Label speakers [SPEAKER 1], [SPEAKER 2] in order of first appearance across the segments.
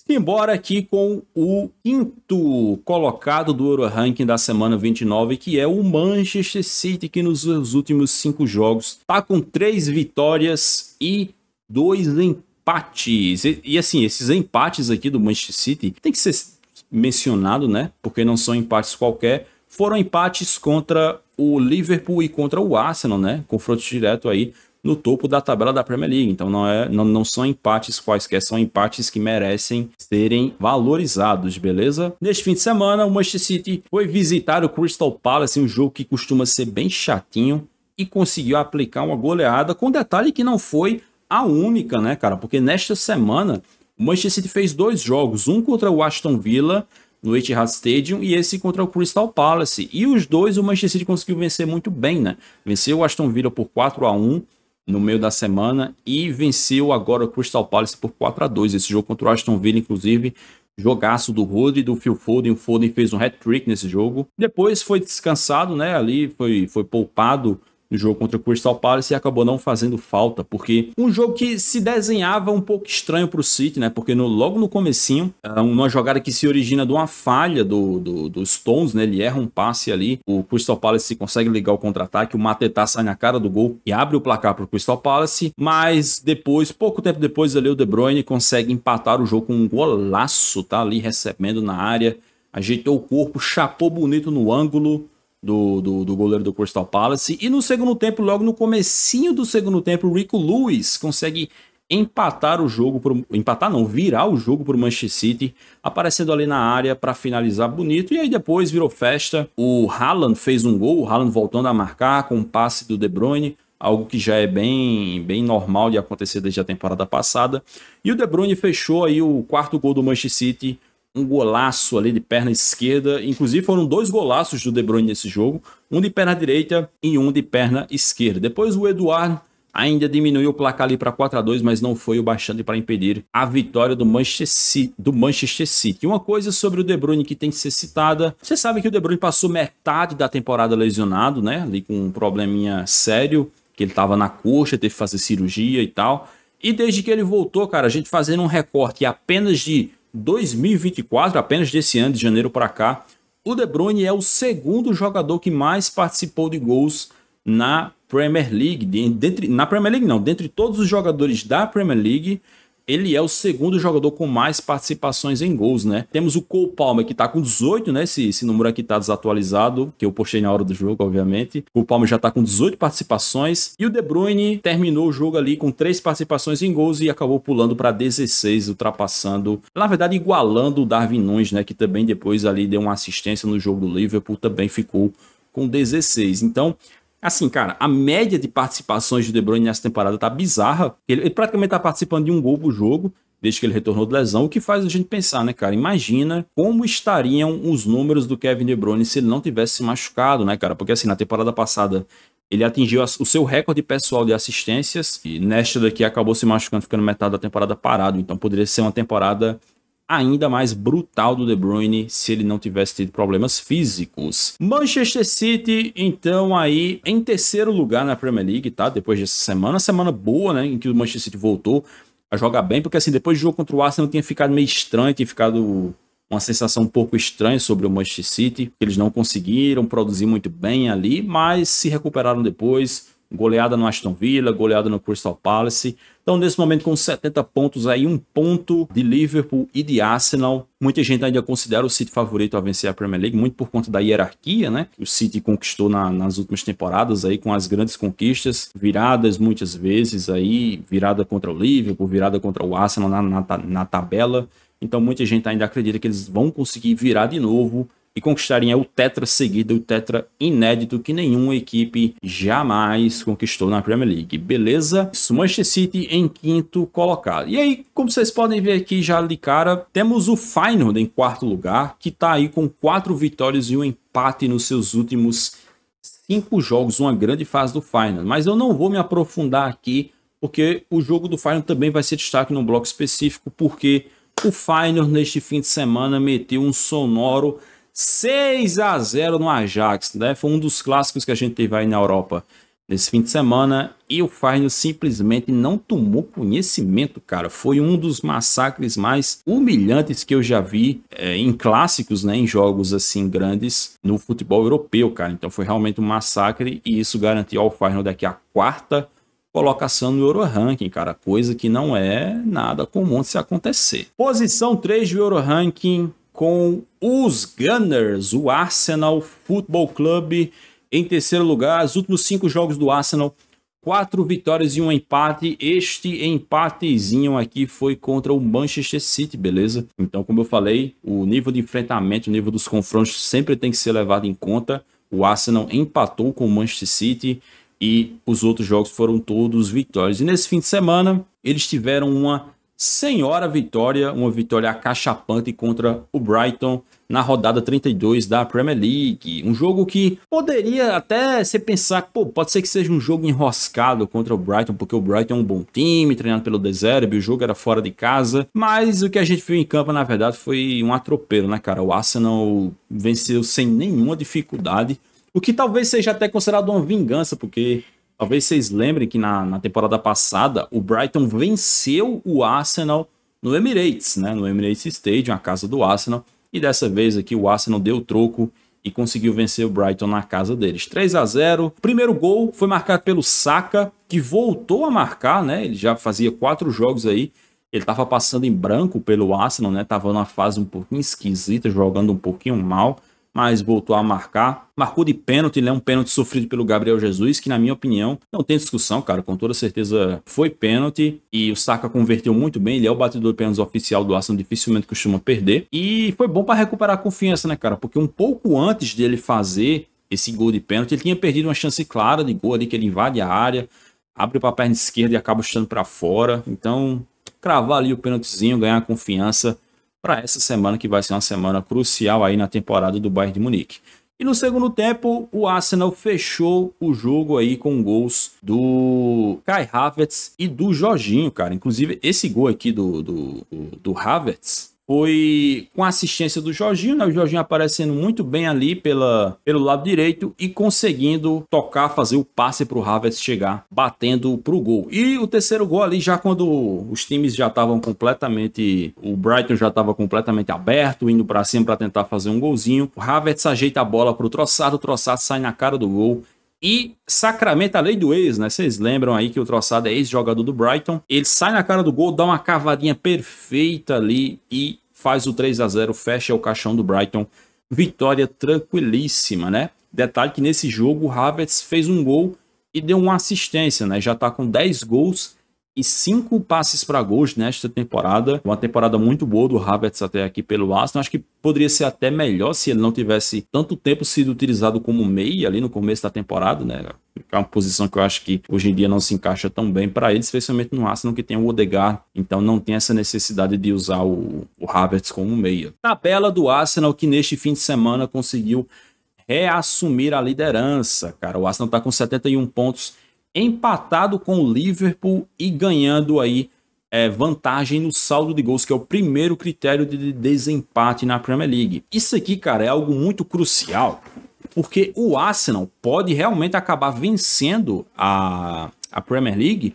[SPEAKER 1] Embora aqui com o quinto colocado do Euroranking da semana 29, que é o Manchester City, que nos últimos 5 jogos tá com 3 vitórias e 2 empates. E assim, esses empates aqui do Manchester City tem que ser mencionado, né? Porque não são empates qualquer. Foram empates contra o Liverpool e contra o Arsenal, né? Confronto direto aí no topo da tabela da Premier League. Então não são empates quaisquer, são empates que merecem serem valorizados, beleza? Neste fim de semana, o Manchester City foi visitar o Crystal Palace, um jogo que costuma ser bem chatinho, e conseguiu aplicar uma goleada, com detalhe que não foi a única, né, cara? Porque nesta semana, o Manchester City fez 2 jogos, um contra o Aston Villa, no Etihad Stadium, e esse contra o Crystal Palace. E os dois o Manchester City conseguiu vencer muito bem, né? Venceu o Aston Villa por 4-1 no meio da semana e venceu agora o Crystal Palace por 4-2. Esse jogo contra o Aston Villa, inclusive, jogaço do Rodri, do Phil Foden. O Foden fez um hat-trick nesse jogo. Depois foi descansado, né? Ali foi poupado no jogo contra o Crystal Palace e acabou não fazendo falta, porque um jogo que se desenhava um pouco estranho para o City, né? Porque logo no comecinho, uma jogada que se origina de uma falha do Stones, né? Ele erra um passe ali, o Crystal Palace consegue ligar o contra-ataque, o Mateta sai na cara do gol e abre o placar para o Crystal Palace, mas depois, pouco tempo depois ali, o De Bruyne consegue empatar o jogo com um golaço, tá ali recebendo na área, ajeitou o corpo, chapou bonito no ângulo do goleiro do Crystal Palace. E no segundo tempo, logo no comecinho do segundo tempo, o Rico Lewis consegue empatar o jogo, virar o jogo para o Manchester City, aparecendo ali na área para finalizar bonito. E aí depois virou festa. O Haaland fez um gol, o Haaland voltando a marcar com um passe do De Bruyne, algo que já é bem normal de acontecer desde a temporada passada. E o De Bruyne fechou aí o 4º gol do Manchester City, um golaço ali de perna esquerda. Inclusive foram 2 golaços do De Bruyne nesse jogo, um de perna direita e um de perna esquerda. Depois o Eduard ainda diminuiu o placar ali para 4-2, mas não foi o bastante para impedir a vitória do Manchester City. Uma coisa sobre o De Bruyne que tem que ser citada: você sabe que o De Bruyne passou metade da temporada lesionado, né? Ali com um probleminha sério, que ele estava na coxa, teve que fazer cirurgia e tal. E desde que ele voltou, cara, a gente fazendo um recorte apenas de 2024, apenas desse ano, de janeiro para cá, o De Bruyne é o 2º jogador que mais participou de gols na Premier League. Dentre todos os jogadores da Premier League, ele é o 2º jogador com mais participações em gols, né? Temos o Cole Palmer, que tá com 18, né? Esse número aqui tá desatualizado, que eu postei na hora do jogo, obviamente. O Cole Palmer já tá com 18 participações. E o De Bruyne terminou o jogo ali com 3 participações em gols e acabou pulando para 16, ultrapassando, na verdade, igualando o Darwin Núñez, né? Que também depois ali deu uma assistência no jogo do Liverpool, também ficou com 16. Então, assim, cara, a média de participações do De Bruyne nessa temporada tá bizarra. Ele praticamente tá participando de um gol por jogo, desde que ele retornou de lesão, o que faz a gente pensar, né, cara? Imagina como estariam os números do Kevin De Bruyne se ele não tivesse se machucado, né, cara? Porque assim, na temporada passada, ele atingiu o seu recorde pessoal de assistências, e nesta daqui acabou se machucando, ficando metade da temporada parado. Então poderia ser uma temporada ainda mais brutal do De Bruyne se ele não tivesse tido problemas físicos. Manchester City, então, aí em 3º lugar na Premier League, tá? Depois dessa semana boa, né? Em que o Manchester City voltou a jogar bem, porque assim, depois do jogo contra o Arsenal tinha ficado meio estranho, tinha ficado uma sensação um pouco estranha sobre o Manchester City. Eles não conseguiram produzir muito bem ali, mas se recuperaram depois. Goleada no Aston Villa, goleada no Crystal Palace. Então, nesse momento, com 70 pontos aí, 1 ponto de Liverpool e de Arsenal. Muita gente ainda considera o City favorito a vencer a Premier League, muito por conta da hierarquia, né? O City conquistou nas últimas temporadas aí, com as grandes conquistas, viradas muitas vezes aí, virada contra o Liverpool, virada contra o Arsenal na tabela. Então, muita gente ainda acredita que eles vão conseguir virar de novo e conquistarem o tetra seguido, o tetra inédito que nenhuma equipe jamais conquistou na Premier League. Beleza? Manchester City em 5º colocado. E aí, como vocês podem ver aqui já de cara, temos o Feyenoord em 4º lugar, que tá aí com 4 vitórias e um empate nos seus últimos 5 jogos, uma grande fase do Feyenoord. Mas eu não vou me aprofundar aqui, porque o jogo do Feyenoord também vai ser destaque num bloco específico, porque o Feyenoord neste fim de semana meteu um sonoro 6-0 no Ajax, né? Foi um dos clássicos que a gente teve aí na Europa. nesse fim de semana e o Feyenoord simplesmente não tomou conhecimento, cara. Foi um dos massacres mais humilhantes que eu já vi em clássicos, né, em jogos assim grandes no futebol europeu, cara. Então foi realmente um massacre e isso garantiu ao Feyenoord daqui a quarta colocação no Euro Ranking, cara, coisa que não é nada comum de se acontecer. Posição 3 do Euro Ranking com os Gunners, o Arsenal Football Club em terceiro lugar. Os últimos 5 jogos do Arsenal, 4 vitórias e um empate. Este empatezinho aqui foi contra o Manchester City, beleza? Então, como eu falei, o nível de enfrentamento, o nível dos confrontos sempre tem que ser levado em conta. O Arsenal empatou com o Manchester City e os outros jogos foram todos vitórias. E nesse fim de semana, eles tiveram uma senhora vitória, uma vitória acachapante contra o Brighton na rodada 32 da Premier League. Um jogo que poderia até se pensar, pô, pode ser que seja um jogo enroscado contra o Brighton, porque o Brighton é um bom time, treinado pelo De Zerbi, o jogo era fora de casa, mas o que a gente viu em campo, na verdade, foi um atropelo, né, cara? O Arsenal venceu sem nenhuma dificuldade, o que talvez seja até considerado uma vingança, porque talvez vocês lembrem que na temporada passada o Brighton venceu o Arsenal no Emirates, né? No Emirates Stadium, a casa do Arsenal. E dessa vez aqui o Arsenal deu troco e conseguiu vencer o Brighton na casa deles. 3-0. Primeiro gol foi marcado pelo Saka, que voltou a marcar, né? Ele já fazia 4 jogos aí. Ele estava passando em branco pelo Arsenal, né? Tava numa fase um pouquinho esquisita, jogando um pouquinho mal, mas voltou a marcar. Marcou de pênalti, né? Um pênalti sofrido pelo Gabriel Jesus, que na minha opinião, não tem discussão, cara, com toda certeza foi pênalti, e o Saka converteu muito bem, ele é o batedor de pênaltis oficial do Arsenal, dificilmente costuma perder, e foi bom para recuperar a confiança, né, cara, porque um pouco antes dele fazer esse gol de pênalti, ele tinha perdido uma chance clara de gol ali, que ele invade a área, abre para a perna esquerda e acaba chutando para fora. Então, cravar ali o pênaltizinho, ganhar confiança para essa semana, que vai ser uma semana crucial aí na temporada do Bayern de Munique. E no segundo tempo, o Arsenal fechou o jogo aí com gols do Kai Havertz e do Jorginho, cara. Inclusive, esse gol aqui do Havertz foi com a assistência do Jorginho, né? O Jorginho aparecendo muito bem ali pelo lado direito e conseguindo tocar, fazer o passe para o Havertz chegar, batendo para o gol. E o terceiro gol ali, já quando os times já estavam completamente... O Brighton já estava completamente aberto, indo para cima para tentar fazer um golzinho. O Havertz ajeita a bola para o Trossard sai na cara do gol. E sacramenta a lei do ex, né? Vocês lembram aí que o Trossard é ex-jogador do Brighton. Ele sai na cara do gol, dá uma cavadinha perfeita ali e faz o 3-0, fecha o caixão do Brighton. Vitória tranquilíssima, né? Detalhe que nesse jogo o Havertz fez um gol e deu uma assistência, né? Já tá com 10 gols e 5 passes para gols nesta temporada. Uma temporada muito boa do Havertz até aqui pelo Arsenal. Acho que poderia ser até melhor se ele não tivesse tanto tempo sido utilizado como meia ali no começo da temporada, né? É uma posição que eu acho que hoje em dia não se encaixa tão bem para ele, especialmente no Arsenal, que tem o Odegaard. Então não tem essa necessidade de usar o Havertz como meia. Tabela do Arsenal, que neste fim de semana conseguiu reassumir a liderança, cara. O Arsenal está com 71 pontos, empatado com o Liverpool e ganhando aí vantagem no saldo de gols, que é o primeiro critério de desempate na Premier League. Isso aqui, cara, é algo muito crucial, porque o Arsenal pode realmente acabar vencendo a Premier League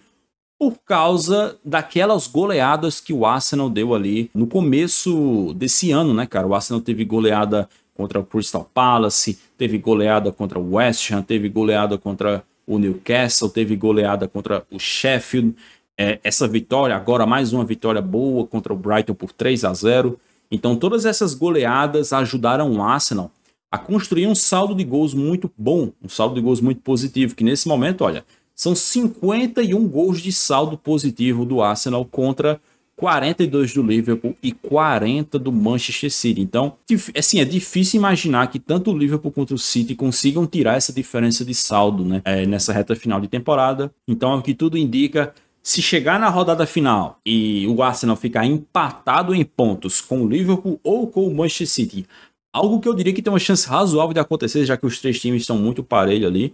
[SPEAKER 1] por causa daquelas goleadas que o Arsenal deu ali no começo desse ano, né, cara? O Arsenal teve goleada contra o Crystal Palace, teve goleada contra o West Ham, teve goleada contra o Newcastle, teve goleada contra o Sheffield. Essa vitória, agora mais uma vitória boa contra o Brighton por 3-0. Então todas essas goleadas ajudaram o Arsenal a construir um saldo de gols muito bom, um saldo de gols muito positivo, que nesse momento, olha, são 51 gols de saldo positivo do Arsenal contra 42 do Liverpool e 40 do Manchester City. Então, assim, é difícil imaginar que tanto o Liverpool quanto o City consigam tirar essa diferença de saldo, né, nessa reta final de temporada. Então, o que tudo indica, se chegar na rodada final e o Arsenal ficar empatado em pontos com o Liverpool ou com o Manchester City, algo que eu diria que tem uma chance razoável de acontecer, já que os 3 times estão muito parelhos ali,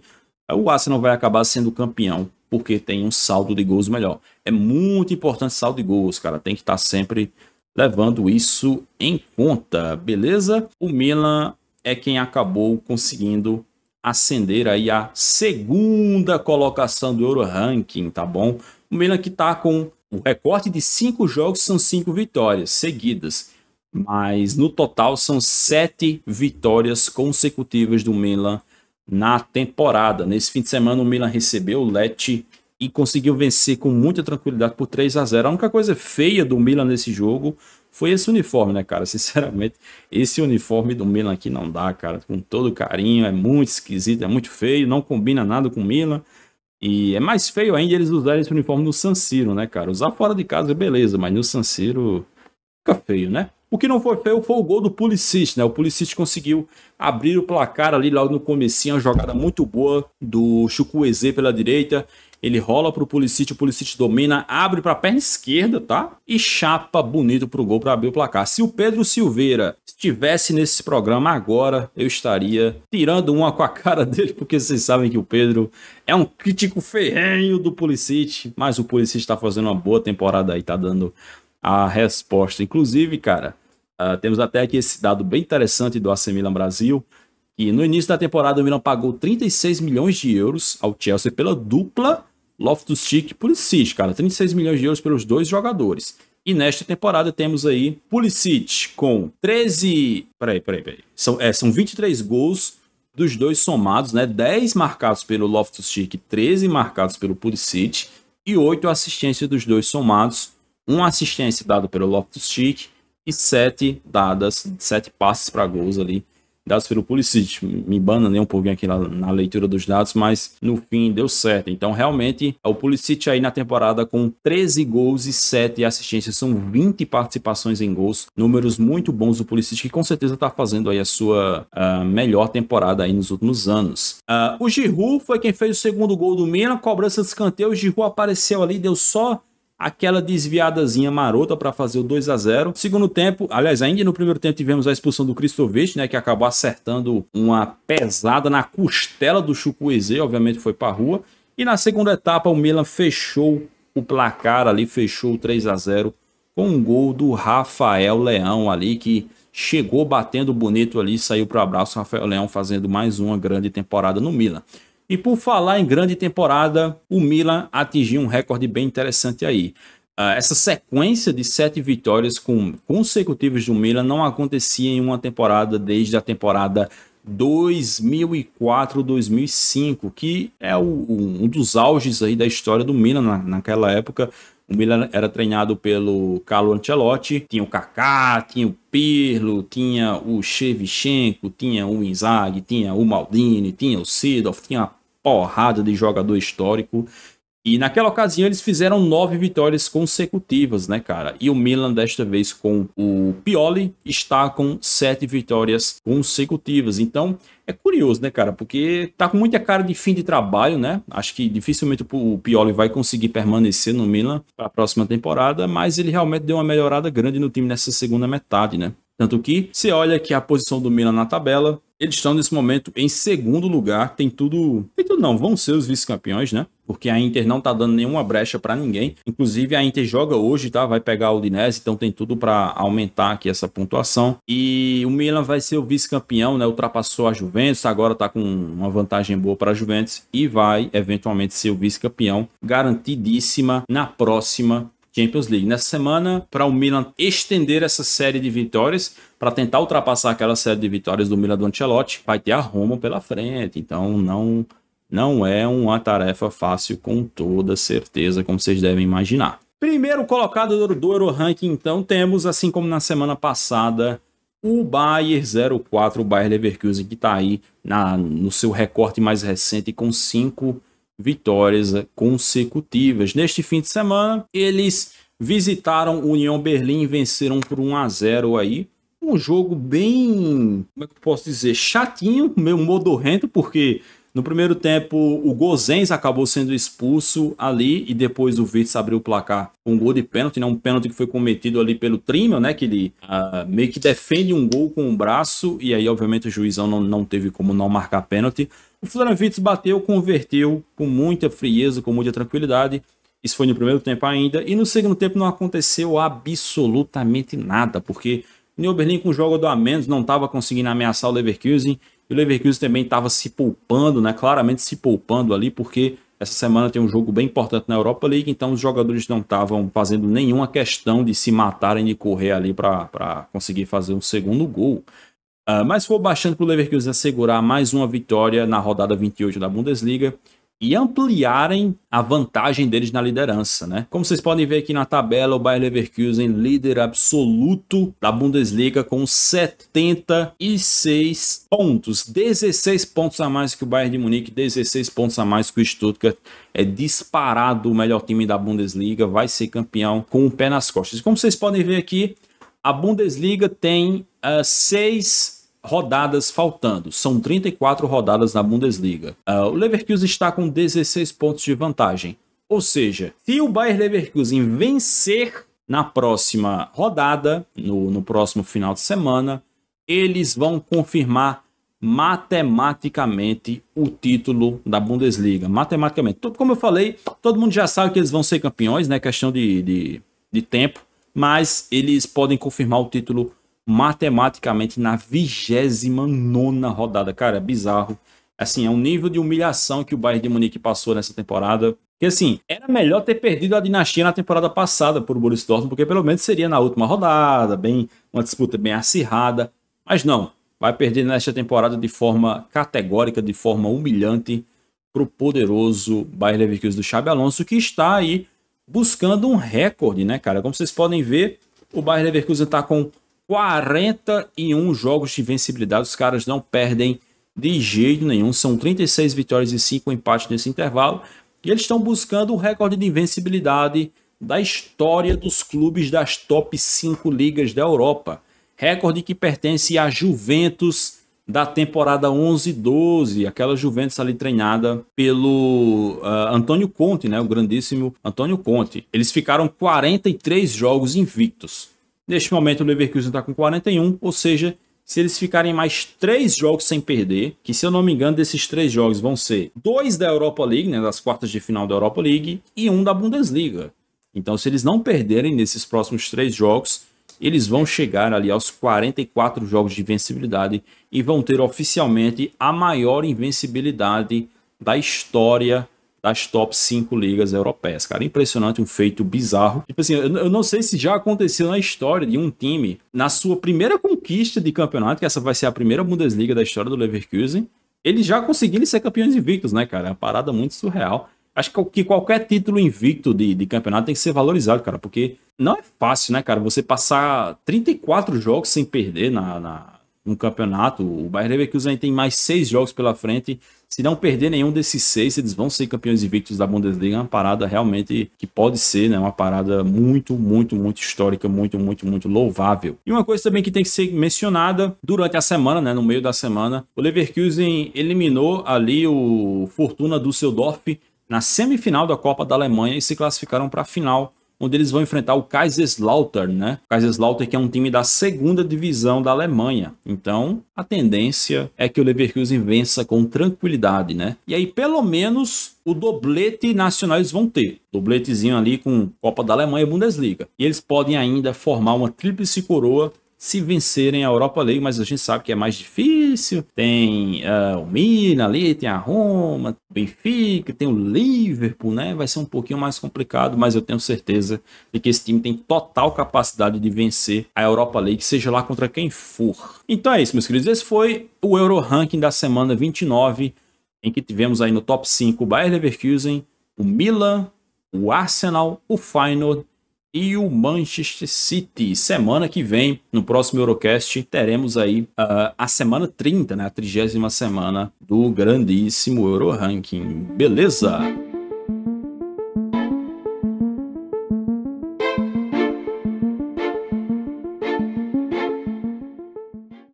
[SPEAKER 1] o Arsenal vai acabar sendo campeão, porque tem um saldo de gols melhor. É muito importante saldo de gols, cara. Tem que estar sempre levando isso em conta, beleza? O Milan é quem acabou conseguindo ascender aí à segunda colocação do Euro Ranking, tá bom? O Milan que tá com o recorte de 5 jogos, são 5 vitórias seguidas, mas no total são 7 vitórias consecutivas do Milan na temporada. Nesse fim de semana o Milan recebeu o Lecce e conseguiu vencer com muita tranquilidade por 3-0. A única coisa feia do Milan nesse jogo foi esse uniforme, né, cara? Sinceramente, esse uniforme do Milan aqui não dá, cara. Com todo carinho, é muito esquisito, é muito feio, não combina nada com o Milan. E é mais feio ainda eles usarem esse uniforme no San Siro, né, cara? Usar fora de casa é beleza, mas no San Siro fica feio, né? O que não foi feio foi o gol do Pulisic, né? O Pulisic conseguiu abrir o placar ali logo no comecinho, uma jogada muito boa do Chukwueze pela direita. Ele rola pro Pulisic, o Pulisic domina, abre para a perna esquerda, tá? E chapa bonito pro gol para abrir o placar. Se o Pedro Silveira estivesse nesse programa agora, eu estaria tirando uma com a cara dele, porque vocês sabem que o Pedro é um crítico ferrenho do Pulisic, mas o Pulisic está fazendo uma boa temporada aí, tá dando a resposta. Inclusive, cara, temos até aqui esse dado bem interessante do AC Milan Brasil, que no início da temporada o Milan pagou 36 milhões de euros ao Chelsea pela dupla Loftus-Cheek e Pulisic, cara, 36 milhões de euros pelos dois jogadores. E nesta temporada temos aí Pulisic com 13... Peraí. São 23 gols dos dois somados, né? 10 marcados pelo Loftus-Cheek, 13 marcados pelo Pulisic e 8 assistências dos dois somados. Uma assistência dada pelo Loftus-Cheek e 7 passes para gols ali, dados pelo Pulisic. Me bananei um pouquinho aqui na leitura dos dados, mas no fim deu certo. Então, realmente, o Pulisic aí na temporada com 13 gols e 7 assistências, são 20 participações em gols, números muito bons do Pulisic, que com certeza está fazendo aí a sua melhor temporada aí nos últimos anos. O Giroud foi quem fez o segundo gol do Milan, cobrança de escanteio, o Giroud apareceu ali, deu só aquela desviadazinha marota para fazer o 2-0. Segundo tempo, aliás, ainda no primeiro tempo tivemos a expulsão do Kristovic, né, que acabou acertando uma pesada na costela do Chukwueze, obviamente foi para a rua. E na segunda etapa o Milan fechou o placar ali, fechou o 3-0 com um gol do Rafael Leão ali, que chegou batendo bonito ali, saiu para o abraço. Rafael Leão fazendo mais uma grande temporada no Milan. E por falar em grande temporada, o Milan atingiu um recorde bem interessante aí. Essa sequência de 7 vitórias consecutivas do Milan não acontecia em uma temporada desde a temporada 2004-2005, que é um dos auges aí da história do Milan naquela época. O Milan era treinado pelo Carlo Ancelotti, tinha o Kaká, tinha o Pirlo, tinha o Shevchenko, tinha o Inzaghi, tinha o Maldini, tinha o Seedorf, tinha uma porrada de jogador histórico. E naquela ocasião eles fizeram 9 vitórias consecutivas, né, cara? E o Milan, desta vez com o Pioli, está com 7 vitórias consecutivas. Então, é curioso, né, cara? Porque tá com muita cara de fim de trabalho, né? Acho que dificilmente o Pioli vai conseguir permanecer no Milan para a próxima temporada, mas ele realmente deu uma melhorada grande no time nessa segunda metade, né? Tanto que, se olha que a posição do Milan na tabela, eles estão nesse momento em segundo lugar, tem tudo não, vão ser os vice-campeões, né? Porque a Inter não tá dando nenhuma brecha para ninguém. Inclusive a Inter joga hoje, tá? Vai pegar o Udinese, então tem tudo para aumentar aqui essa pontuação. E o Milan vai ser o vice-campeão, né? Ultrapassou a Juventus, agora tá com uma vantagem boa para a Juventus e vai eventualmente ser o vice-campeão, garantidíssima na próxima Champions League. Nessa semana, para o Milan estender essa série de vitórias, para tentar ultrapassar aquela série de vitórias do Milan do Ancelotti, vai ter a Roma pela frente. Então não é uma tarefa fácil, com toda certeza, como vocês devem imaginar. Primeiro colocado do Euro Ranking, então, temos, assim como na semana passada, o Bayer 04, o Bayer Leverkusen, que está aí no seu recorte mais recente com 5 vitórias consecutivas. Neste fim de semana, eles visitaram o Union Berlim e venceram por 1-0 aí. Um jogo bem, como é que eu posso dizer, chatinho, meio modorrento, porque no primeiro tempo o Gosens acabou sendo expulso ali e depois o Wirtz abriu o placar com um gol de pênalti, né? Um pênalti que foi cometido ali pelo Trimmel, né? Que ele meio que defende um gol com o braço e aí obviamente o juizão não teve como não marcar pênalti. O Florian Wirtz bateu, converteu com muita frieza, com muita tranquilidade. Isso foi no primeiro tempo ainda. E no segundo tempo não aconteceu absolutamente nada, porque o Union Berlim com o jogo a menos não estava conseguindo ameaçar o Leverkusen. E o Leverkusen também estava se poupando, né? Claramente se poupando ali, porque essa semana tem um jogo bem importante na Europa League, então os jogadores não estavam fazendo nenhuma questão de se matarem, de correr ali para conseguir fazer um segundo gol. Mas foi bastante para o Leverkusen assegurar mais uma vitória na rodada 28 da Bundesliga e ampliarem a vantagem deles na liderança, né? Como vocês podem ver aqui na tabela, o Bayer Leverkusen, líder absoluto da Bundesliga com 76 pontos, 16 pontos a mais que o Bayern de Munique, 16 pontos a mais que o Stuttgart. É disparado o melhor time da Bundesliga, vai ser campeão com o pé nas costas. Como vocês podem ver aqui, a Bundesliga tem 6 rodadas faltando. São 34 rodadas na Bundesliga. O Leverkusen está com 16 pontos de vantagem. Ou seja, se o Bayer Leverkusen vencer na próxima rodada, no próximo final de semana, eles vão confirmar matematicamente o título da Bundesliga. Matematicamente. Como eu falei, todo mundo já sabe que eles vão ser campeões, né? Questão de tempo. Mas eles podem confirmar o título matematicamente na 29ª rodada. Cara, é bizarro. Assim, é um nível de humilhação que o Bayern de Munique passou nessa temporada. Porque assim, era melhor ter perdido a dinastia na temporada passada por Borussia Dortmund, porque pelo menos seria na última rodada, uma disputa bem acirrada. Mas não, vai perder nesta temporada de forma categórica, de forma humilhante para o poderoso Bayer Leverkusen do Xabi Alonso, que está aí buscando um recorde, né, cara? Como vocês podem ver, o Bayer Leverkusen está com 41 jogos de invencibilidade. Os caras não perdem de jeito nenhum. São 36 vitórias e 5 empates nesse intervalo. E eles estão buscando o recorde de invencibilidade da história dos clubes das top 5 ligas da Europa. Recorde que pertence à Juventus da temporada 11-12. Aquela Juventus ali treinada pelo Antônio Conte, né? O grandíssimo Antônio Conte. Eles ficaram 43 jogos invictos. Neste momento o Leverkusen está com 41, ou seja, se eles ficarem mais 3 jogos sem perder, que se eu não me engano desses 3 jogos vão ser 2 da Europa League, né, das quartas de final da Europa League, e 1 da Bundesliga. Então se eles não perderem nesses próximos 3 jogos, eles vão chegar ali aos 44 jogos de invencibilidade e vão ter oficialmente a maior invencibilidade da história das top 5 ligas europeias, cara. Impressionante, um feito bizarro. Tipo assim, eu não sei se já aconteceu na história de um time, na sua primeira conquista de campeonato, que essa vai ser a primeira Bundesliga da história do Leverkusen, eles já conseguiram ser campeões invictos, né, cara? É uma parada muito surreal. Acho que qualquer título invicto de campeonato tem que ser valorizado, cara, porque não é fácil, né, cara, você passar 34 jogos sem perder no campeonato. O Bayer Leverkusen tem mais 6 jogos pela frente. Se não perder nenhum desses 6, eles vão ser campeões invictos da Bundesliga. É uma parada realmente que pode ser, né, uma parada muito, muito, muito histórica, muito, muito, muito louvável. E uma coisa também que tem que ser mencionada durante a semana, né, no meio da semana, o Leverkusen eliminou ali o Fortuna Düsseldorf na semifinal da Copa da Alemanha e se classificaram para a final, onde eles vão enfrentar o Kaiserslautern, né? O Kaiserslautern, que é um time da 2ª divisão da Alemanha. Então, a tendência é que o Leverkusen vença com tranquilidade, né? E aí, pelo menos, o doblete nacional eles vão ter. Dobletezinho ali com Copa da Alemanha e Bundesliga. E eles podem ainda formar uma tríplice coroa se vencerem a Europa League, mas a gente sabe que é mais difícil. Tem o Milan ali, tem a Roma, o Benfica, tem o Liverpool, né? Vai ser um pouquinho mais complicado, mas eu tenho certeza de que esse time tem total capacidade de vencer a Europa League, seja lá contra quem for. Então é isso, meus queridos. Esse foi o Euro Ranking da semana 29, em que tivemos aí no top 5 o Bayer Leverkusen, o Milan, o Arsenal, o Feyenoord e o Manchester City. Semana que vem, no próximo Eurocast, teremos aí a semana 30, né? A 30ª semana do grandíssimo Euro Ranking. Beleza?